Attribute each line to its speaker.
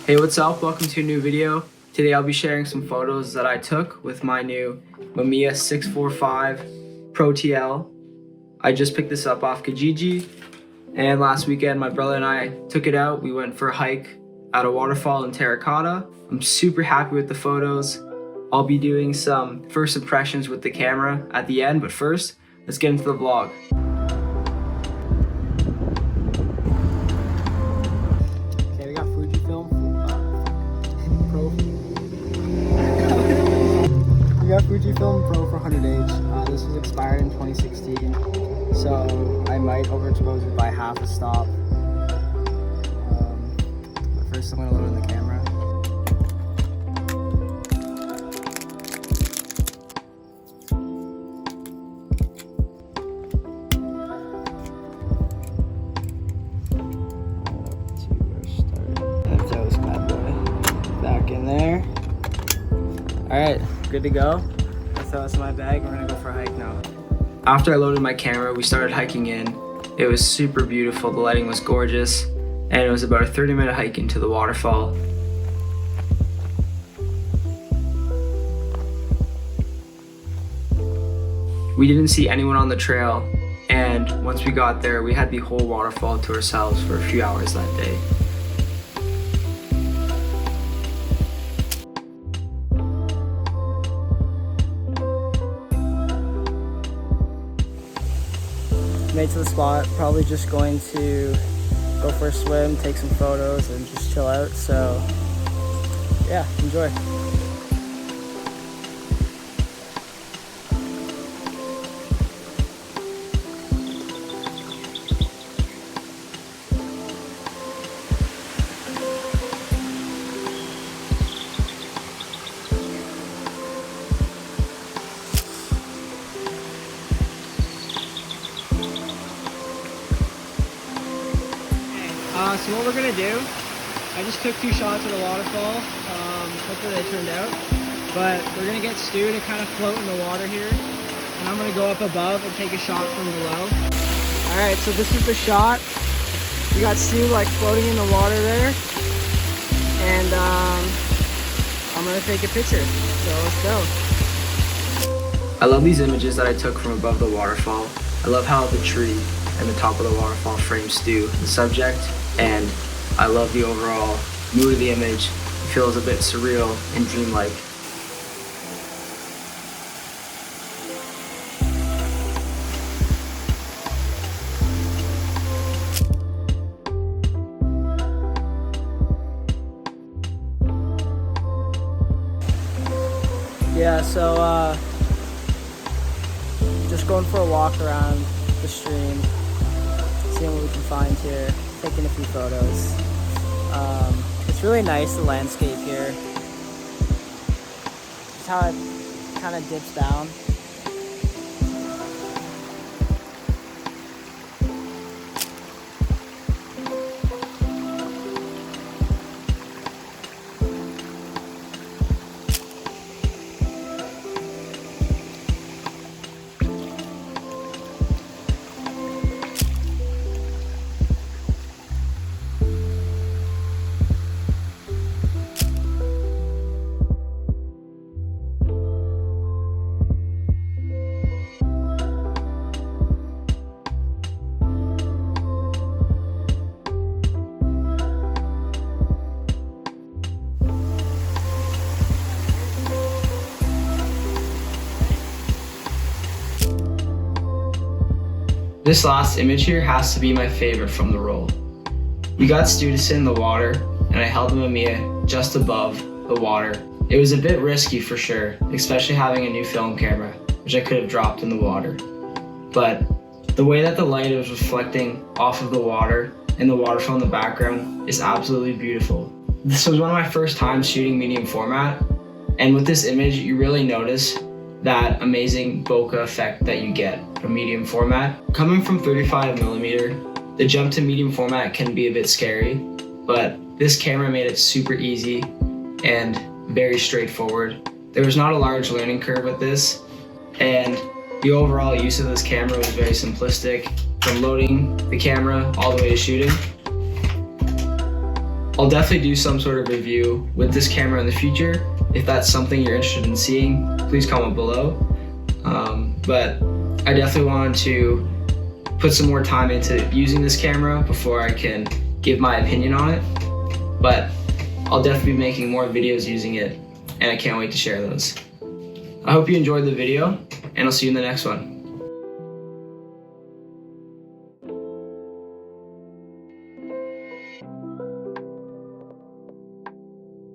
Speaker 1: Hey, what's up? Welcome to a new video. Today I'll be sharing some photos that I took with my new Mamiya 645 Pro TL. I just picked this up off Kijiji, and last weekend my brother and I took it out. We went for a hike at a waterfall in Terracotta. I'm super happy with the photos. I'll be doing some first impressions with the camera at the end, but first, let's get into the vlog.
Speaker 2: Okay, we got Fuji Pro. We got Fujifilm Pro for 100H. This was expired in 2016, so I might overexpose it by half a stop. But first I'm going to load in the camera. Back in there. Alright, good to go. I'll throw this in my bag. We're gonna go for a hike now.
Speaker 1: After I loaded my camera, we started hiking in. It was super beautiful, the lighting was gorgeous, and it was about a 30-minute hike into the waterfall. We didn't see anyone on the trail, and once we got there, we had the whole waterfall to ourselves for a few hours that day.
Speaker 2: Made to the spot, probably just going to go for a swim, take some photos, and just chill out. So yeah, enjoy. So what we're gonna do, I just took 2 shots at a waterfall. Hopefully they turned out. But we're gonna get Stu to kind of float in the water here, and I'm gonna go up above and take a shot from below. All right, so this is the shot. We got Stu like floating in the water there, and I'm gonna take a picture. So let's go.
Speaker 1: I love these images that I took from above the waterfall. I love how the tree and the top of the waterfall frames Stu, the subject, and I love the overall mood of the image. It feels a bit surreal and dreamlike.
Speaker 2: Yeah, so just going for a walk around the stream, seeing what we can find here, taking a few photos. It's really nice, the landscape here. Just how it kind of dips down.
Speaker 1: This last image here has to be my favorite from the roll. We got Stu to sit in the water, and I held the Mamiya just above the water. It was a bit risky for sure, especially having a new film camera, which I could have dropped in the water. But the way that the light is reflecting off of the water and the waterfall in the background is absolutely beautiful. This was one of my first times shooting medium format, and with this image you really notice that amazing bokeh effect that you get from medium format. Coming from 35mm, the jump to medium format can be a bit scary, but this camera made it super easy and very straightforward. There was not a large learning curve with this, and the overall use of this camera was very simplistic, from loading the camera all the way to shooting. I'll definitely do some sort of review with this camera in the future. If that's something you're interested in seeing, please comment below. But I definitely wanted to put some more time into using this camera before I can give my opinion on it. But I'll definitely be making more videos using it, and I can't wait to share those. I hope you enjoyed the video, and I'll see you in the next one.